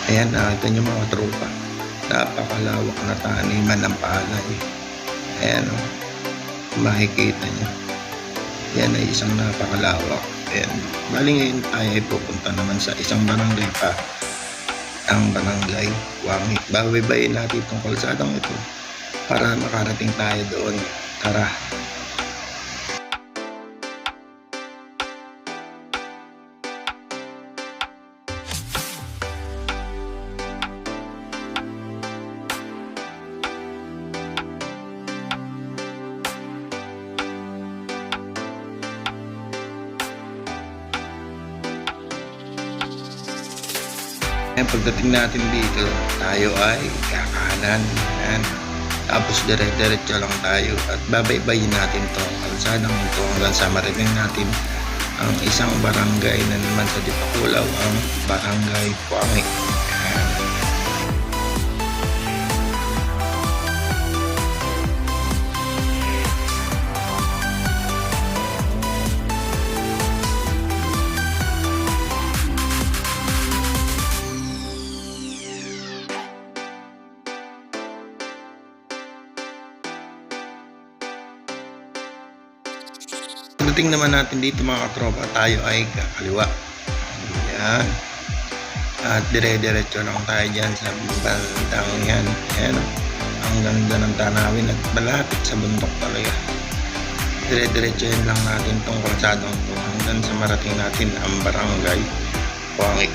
Ayan, nakita nyo mga tropa. Napakalawak na taniman ng palay. Ayan o, makikita nyo. Yan ay isang napakalawak. Ayan, bali ngayon tayo ay pupunta naman sa isang barangay pa. Ang barangay Wangit. Babaybayin natin itong kalsadang ito para makarating tayo doon. Tara. Ayan, pagdating natin dito, tayo ay kakanan. Ayan. Tapos dire-diretso lang tayo at babaybayin natin to kalsadang ito hanggang sa marinig natin ang isang barangay na naman sa Dipakulaw, ang Barangay Wangit. Ayan. Pagdating naman natin dito mga katropa, tayo ay kakaliwa. Ayan. At dire-diretso lang tayo dyan sa bandang yan. Ayan. Ang ganda ng tanawin at malapit sa bundok talaga. Dire-diretso lang natin itong kalsadang ito hanggang sa marating natin ang Barangay Wangit.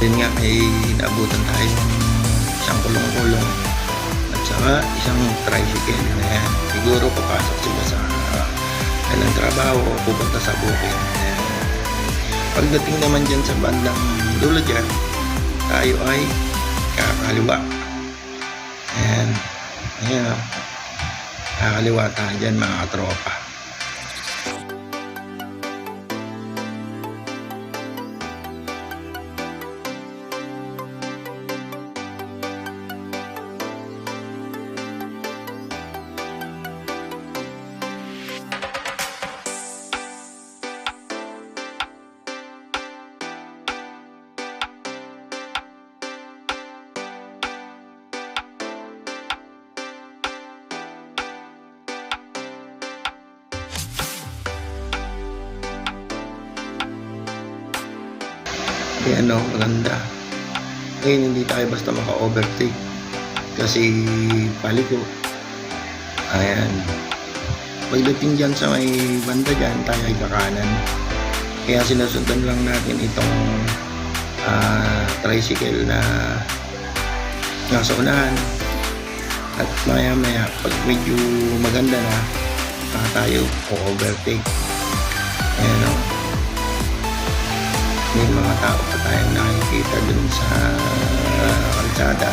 Yun nga, ay naabutan tayo ng isang kulong-kulong at saka isang tricycle na yan. Siguro papasok sila sa kanilang trabaho o pupunta sa bukid. Pagdating naman dyan sa bandang dulo dyan, tayo ay kakaliwa. Ayan. Ayan. Kakaliwa tayo dyan mga katropa. Ayan o, maganda. Ngayon hindi tayo basta maka-overtake kasi paliko. Ayan. Pagdating dyan sa may banda dyan, tayo ay kakanan. Kaya sinusundan lang natin itong tricycle na nasa unahan. At maya maya, pag medyo maganda na, tayo o-overtake. Ayan o. May mga tao pa tayong nakikita dun sa kalsada.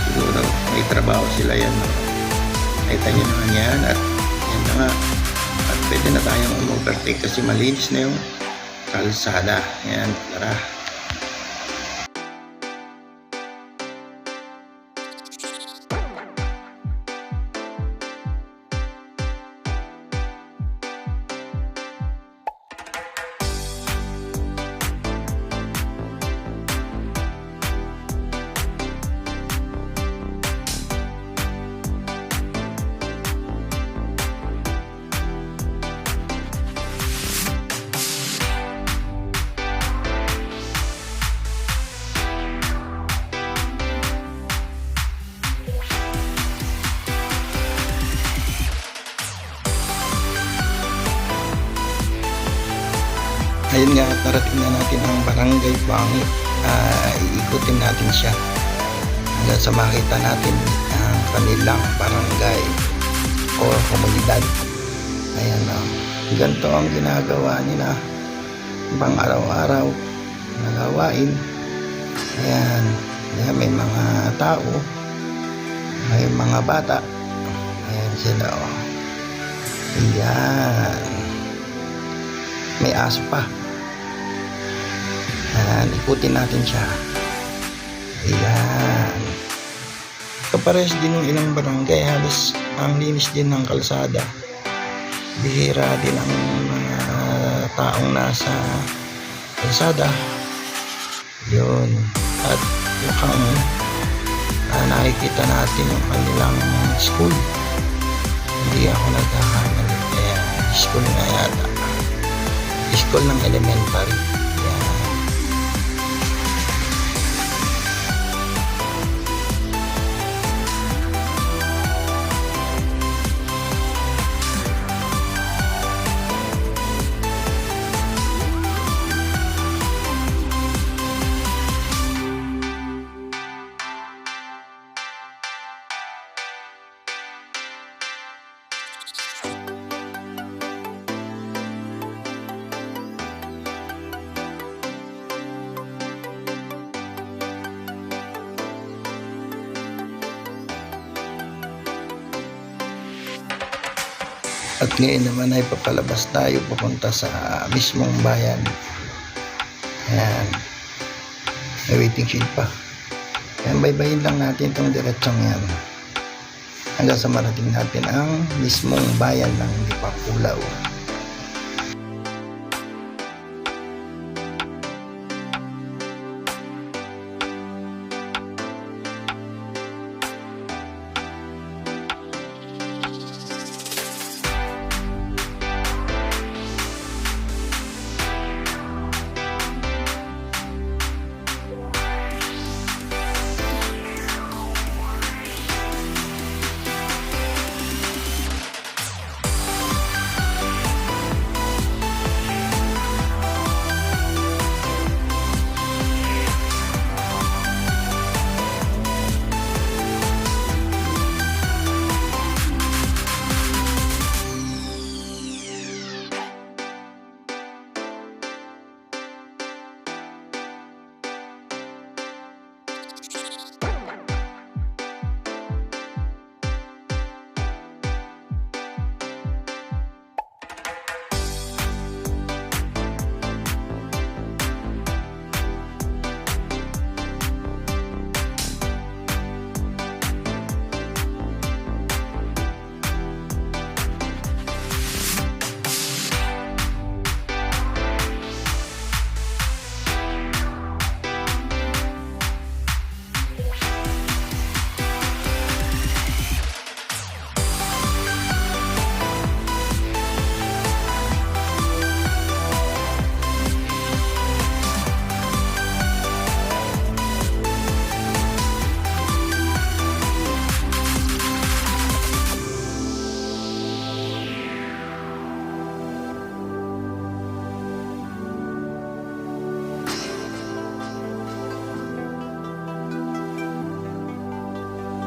Siguro may trabaho sila yan. Nakita nyo naman yan at yan na nga. At pwede na tayong overtake kasi malinis na yung kalsada. Yan, tara. Ayun nga, narating na natin ang Barangay Bangit. Iikutin natin siya hanggang sa makita natin ang kanilang barangay o komunidad. Ayan o. Ganito ang ginagawa nila pang araw-araw na gawain. Ayan. Ayan, may mga tao, may mga bata. Ayan sila o. Ayan. May aso pa. Ayan, ikutin natin siya. Ayan. Kapares din ng ilang barangay, halos ang linis din ng kalsada. Bihira din ang mga taong nasa kalsada. Yun. At mukhang nakikita natin yung kanilang school. Hindi ako nagkakamali. Ayan, school na yata. School ng elementary. Ayan. At ngayon naman ay papalabas tayo papunta sa mismong bayan. Ayan. May waiting shed pa. Ayan, baybayin lang natin itong diretsong yan. Hanggang sa marating natin ang mismong bayan ng Dipakulaw.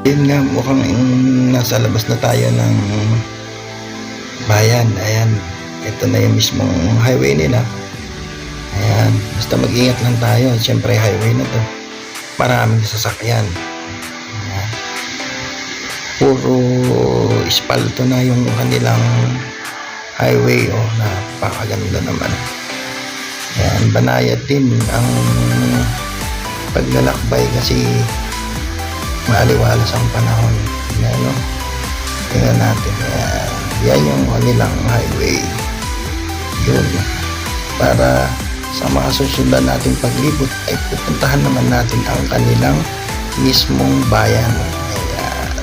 Yun nga, mukhang nasa labas na tayo ng bayan. Ayan, ito na yung mismong highway nila. Ayan, basta mag-ingat lang tayo. Siyempre highway na to, maraming sasakyan. Ayan. Puro espalto na yung kanilang highway. Oh, napakaganda naman. Ayan, banayad din ang paglalakbay kasi maaliwalas ang panahon. Yan, no? Tingnan natin. Yan. Yan yung kanilang highway. Yun. Para sa mga susunod nating paglibot ay pupuntahan naman natin ang kanilang mismong bayan. Ayan.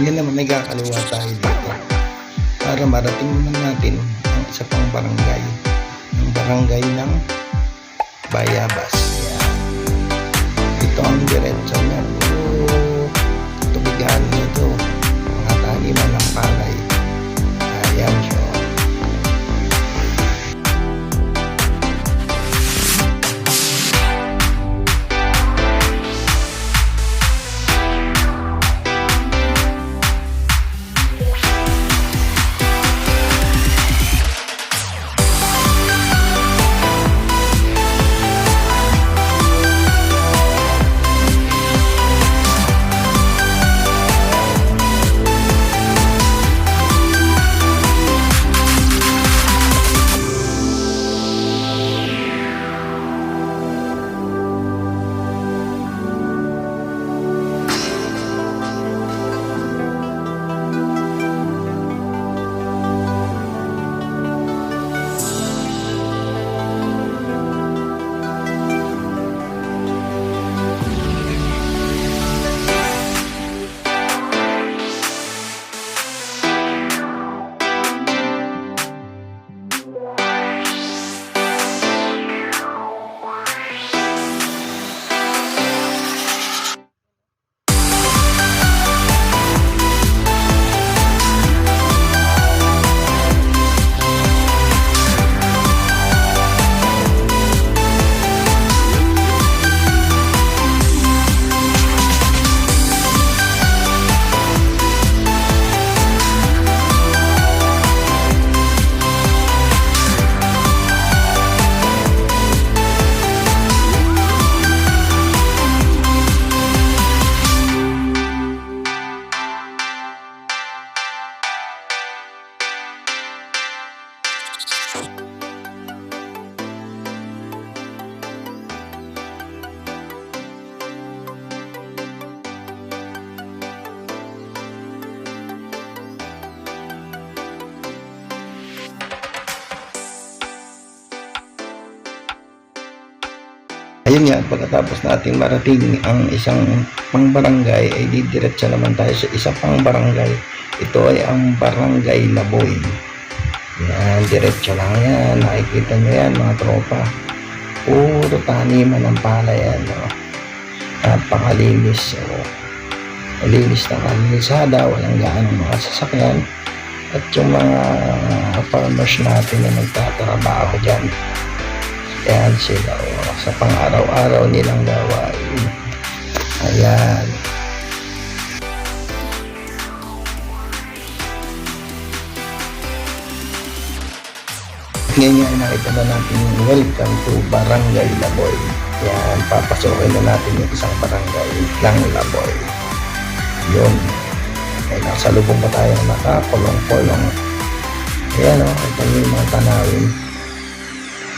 Ngayon naman nagkakaliwa tayo dito para marating naman natin ang isa pang barangay, ang barangay ng Bayabas. Yan. Ito ang diretso niya. Tubigan nito mga taniman ng palay. Ayan siya. Ayun nga, pagkatapos natin marating ang isang pangbarangay ay didiretso naman tayo sa isa pang barangay. Ito ay ang Barangay Laboy. Yan, diretso lang yan. Nakikita nyo yan mga tropa. Puro taniman ng palay yan. Napakalinis. Malinis na kalisada, walang gaanong mga sasakyan. At yung mga farmers natin na nagtatrabaho dyan. Yan sila sa pang-araw-araw nilang gawain. Ayan. Ngayon ay nakita na natin yung welcome to Barangay Laboy. Yan, papasokin na natin yung isang barangay ng Laboy. Yun. Ay, nasa lubong pa tayo nakakulong-kulong. Ayan o, ito yung mga tanawin.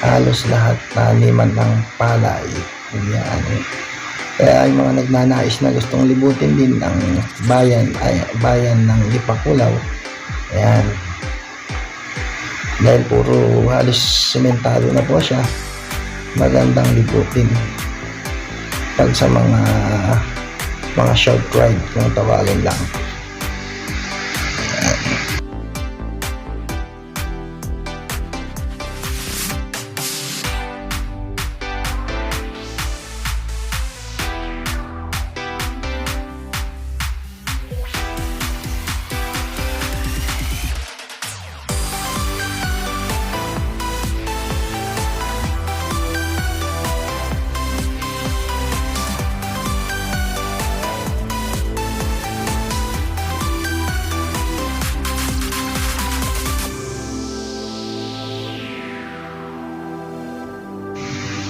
Halos lahat taniman ng palay. Yan. Kaya yung mga nagnanais na gustong libutin din ang bayan ng Lipakulaw. Ayan. Dahil puro halos sementado na po siya. Magandang libutin. Pag sa mga short ride kung tawagin lang.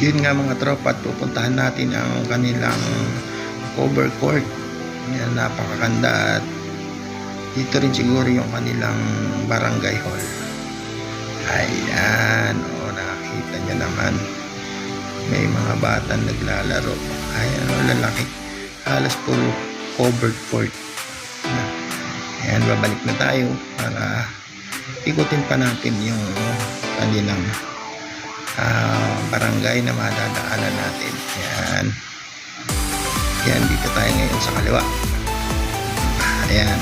Yun nga mga tropa, at pupuntahan natin ang kanilang cover court. Yan, napakaganda, at dito rin siguro yung kanilang barangay hall. Ayan, nakakita nyo naman, may mga batang naglalaro. Ayan, lalaki, halos puro covered court. Ayan, babalik na tayo para ikutin pa natin yung kanilang barangay na madadaanan natin. Yan, dito tayo ngayon sa kaliwa. Ayan.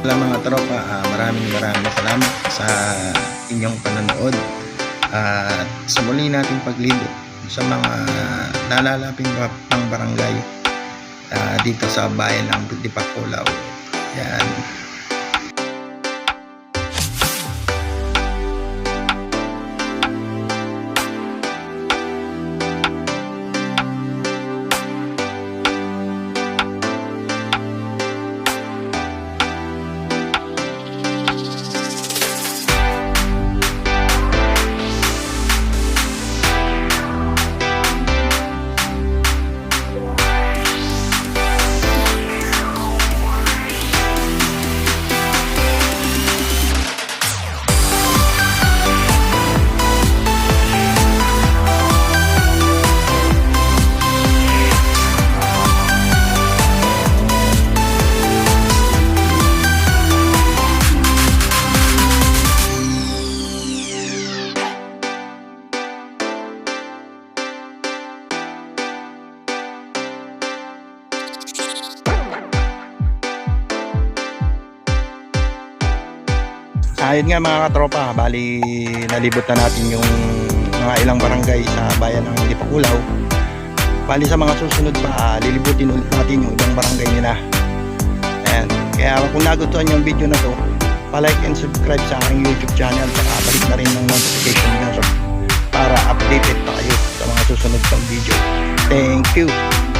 Wala mga tropa, maraming salamat sa inyong panonood at sa muli nating paglibot sa mga nalalapit pang barangay dito sa bayan ng Dipakulaw. Yan. Ayun nga mga katropa, bali nalibot na natin yung mga ilang barangay sa bayan ng Dipakulaw. Bali sa mga susunod pa, lilibutin ulit natin yung ibang barangay nila. Ayan. Kaya kung nagustuhan yung video na to, pa-like and subscribe sa aking YouTube channel, saka balik na rin ng notification nyo para updated pa kayo sa mga susunod pang video. Thank you!